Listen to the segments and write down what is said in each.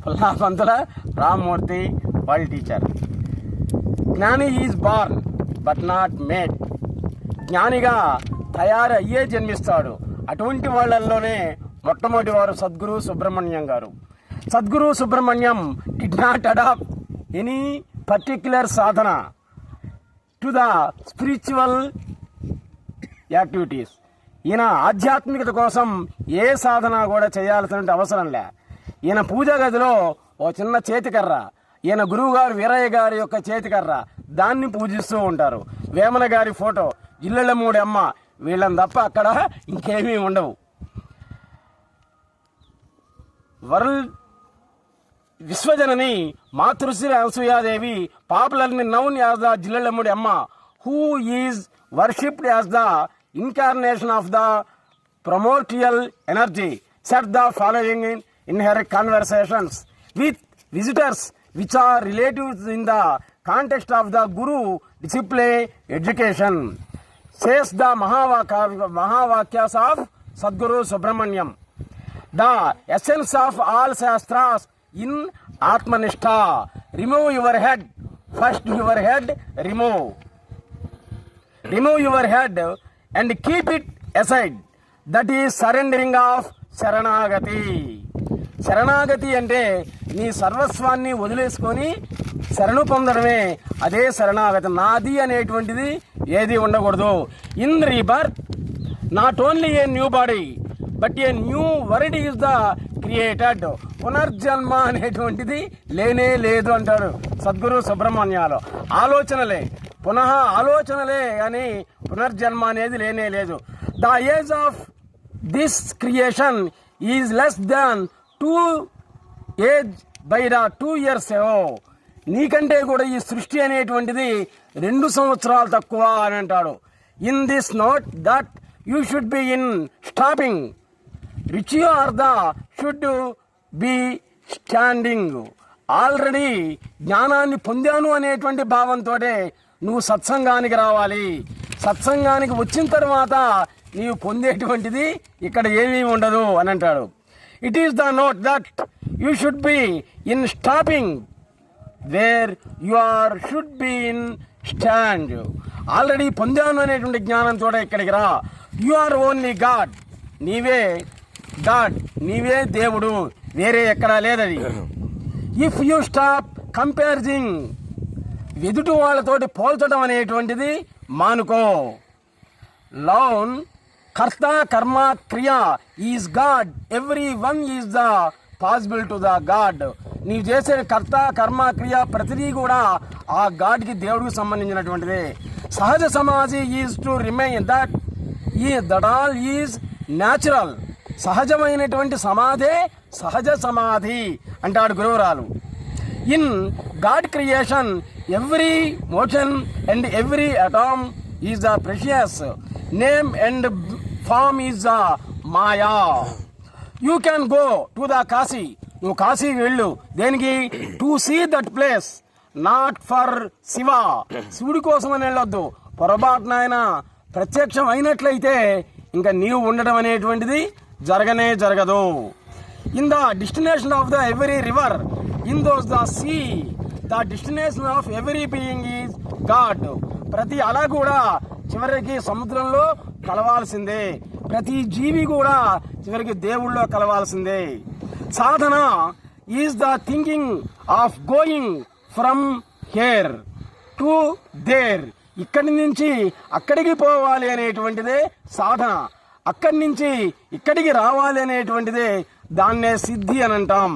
పుల్లాపంతుల రామ్మూర్తి వాళ్ళ టీచర్. జ్ఞాని is born but not made. జ్ఞానిగా తయారయ్యే జన్మిస్తాడు. అటువంటి వాళ్ళల్లోనే మొట్టమొదటి వారు Sadguru Subrahmanyam garu. Sadguru Subrahmanyam did not adopt any particular sadhana to the spiritual activities. ఈయన ఆధ్యాత్మికత కోసం ఏ సాధన కూడా చేయాల్సిన అవసరం లే. ఈయన పూజా గదిలో ఓ చిన్న చేతికర్ర, ఈయన గురువు గారు వీరయ్య గారి యొక్క చేతికర్ర, దాన్ని పూజిస్తూ ఉంటారు. వేమన గారి ఫోటో, జిల్లెళ్ళమూడి అమ్మ, వీళ్ళని తప్ప అక్కడ ఇంకేమీ ఉండవు. వరల్డ్ విశ్వజనని Matrusri Anasuya Devi popularly known as the Jillellamudi Amma, who is worshipped as the incarnation of the primordial energy, said the following in her conversations with visitors which are relatives in the context of the guru discipline education, says the Mahavakyas of Sadguru Subramanyam. The essence of all shastras in Atmanishtha. Remove your head. First your head remove. Remove your head and keep it aside. That is surrendering of శరణాగతి. శరణాగతి అంటే నీ సర్వస్వాన్ని వదిలేసుకొని శరణు పొందడమే, అదే శరణాగతి. నాది అనేటువంటిది ఏది ఉండకూడదు. In rebirth not only a new body but a new world is the created. పునర్జన్మ అనేటువంటిది లేనే లేదు అంటారు సద్గురు సుబ్రహ్మణ్యాలు. ఆలోచనలే, పునః ఆలోచనలే అని పునర్జన్మ అనేది లేనే లేదు. The age of this creation is less than 2 age by the 2 years ఏవో. నీకంటే కూడా ఈ సృష్టి అనేటువంటిది 2 సంవత్సరాలు తక్కువ అని అంటాడు. In this note that you should be in stopping, rich you are the should be standing. Already జ్ఞానాన్ని పొందాను అనేటువంటి భావంతో నువ్వు సత్సంగానికి రావాలి. సత్సంగానికి వచ్చిన తర్వాత నీవు పొందేటువంటిది ఇక్కడ ఏమీ ఉండదు అని అంటాడు. It is the note that you should be in stopping where you are should be in stand. Already పొందాను అనేటువంటి జ్ఞానంతో ఇక్కడికి రా. You are only God. నీవే గాడ్, నీవే దేవుడు, వేరే ఎక్కడా లేదది. ఇఫ్ యూ స్టాప్ కంపేరింగ్, ఎదుటి వాళ్ళతోటి పోల్చడం అనేటువంటిది మానుకో. లౌన్ కర్త కర్మ క్రియ is God, every one is the possible to the God. నీవు చేసే కర్త కర్మ క్రియ ప్రతిదీ కూడా ఆ గాడ్కి, దేవుడికి సంబంధించినటువంటిది. Sahaja samadhi is to remain that all is natural. సహజమైనటువంటి సమాధే సహజ సమాధి అంటాడు గురువురాలు. In God creation every motion and every atom is the precious. Name and form is the maya. You can go to the Kashi. నువ్వు కాశీకి వెళ్ళు. దేనికి? To see that place, not for Shiva. శివుడి కోసం అని వెళ్ళొద్దు. పొరపాటున ఆయన ప్రత్యక్షం అయినట్లయితే ఇంకా నీవు ఉండడం అనేటువంటిది జరగనే జరగదు. In the destination of the every river, in those the sea, the destination of every being is God. ప్రతి అల కూడా చివరికి సముద్రంలో కలవాల్సిందే. ప్రతి జీవి కూడా చివరికి దేవుళ్ళో కలవాల్సిందే. Sadhana is the thinking of going from here to there. ఇక్కడి నుంచి అక్కడికి పోవాలి అనేటువంటిదే సాధన. అక్కడి నుంచి ఇక్కడికి రావాలి అనేటువంటిదే దాన్నే సిద్ధి అని అంటాం.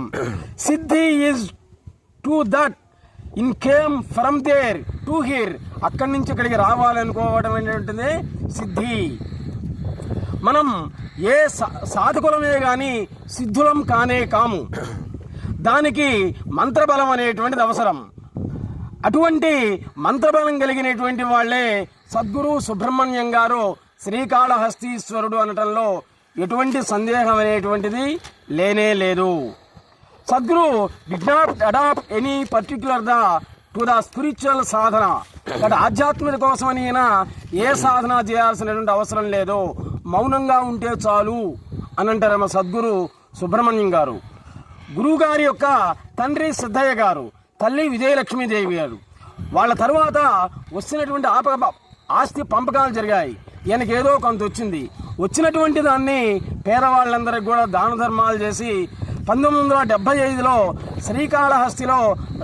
Siddhi is to that in came from there to here. అక్కడి నుంచి ఇక్కడికి రావాలనుకోవడం అనేటువంటిదే సిద్ధి. మనం ఏ సాధకులమే కానీ సిద్ధులం కానే కాము. దానికి మంత్రబలం అనేటువంటిది అవసరం. అటువంటి మంత్రబలం కలిగినటువంటి వాళ్లే సద్గురు సుబ్రహ్మణ్యం గారు శ్రీకాళహస్తీశ్వరుడు అనటంలో ఎటువంటి సందేహం అనేటువంటిది లేనే లేదు. Sadguru did not adopt any particular to the spiritual sadhana. అంటే ఆధ్యాత్మిక కోసమని ఏ సాధన చేయాల్సినటువంటి అవసరం లేదు. మౌనంగా ఉంటే చాలు అని అంటారు సద్గురు సుబ్రహ్మణ్యం గారు. గురువు గారి యొక్క తండ్రి సిద్ధయ్య గారు, తల్లి విజయలక్ష్మీదేవి గారు. వాళ్ళ తరువాత వచ్చినటువంటి ఆస్తి పంపకాలు జరిగాయి. ఈయనకి ఏదో కొంత వచ్చింది. వచ్చినటువంటి దాన్ని పేదవాళ్ళందరికీ కూడా దాన ధర్మాలు చేసి 1975లో శ్రీకాళహస్తిలో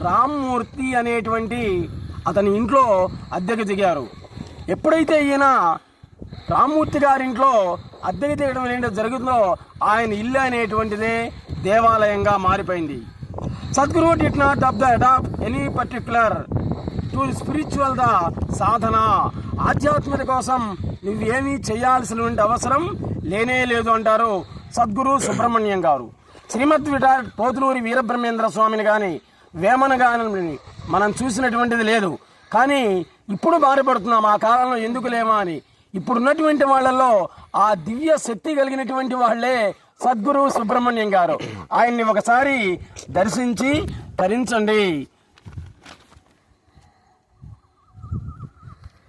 రామ్మూర్తి అనేటువంటి అతని ఇంట్లో అద్దెకు దిగారు. ఎప్పుడైతే ఈయన రామ్మూర్తి గారింట్లో అద్దెకు దిగడం ఏంటో జరుగుతుందో ఆయన ఇల్లు అనేటువంటిదే దేవాలయంగా మారిపోయింది. Sadguru did not adopt any particular to spiritual the sadhana. ఆధ్యాత్మిక కోసం నువ్వేమీ చేయాల్సినటువంటి అవసరం లేనే లేదు అంటారు సద్గురు సుబ్రహ్మణ్యం గారు. శ్రీమద్ పోతులూరి వీరబ్రహ్మేంద్ర స్వామిని కానీ వేమన కానీ మనం చూసినటువంటిది లేదు. కానీ ఇప్పుడు బాధపడుతున్నాం ఆ కాలంలో ఎందుకు లేమా అని. ఇప్పుడున్నటువంటి వాళ్ళల్లో ఆ దివ్య శక్తి కలిగినటువంటి వాళ్లే సద్గురు సుబ్రహ్మణ్యం గారు. ఆయన్ని ఒకసారి దర్శించి తరించండి.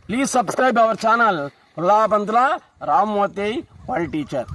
Please subscribe our channel Pullapantula Rammurthy world teacher.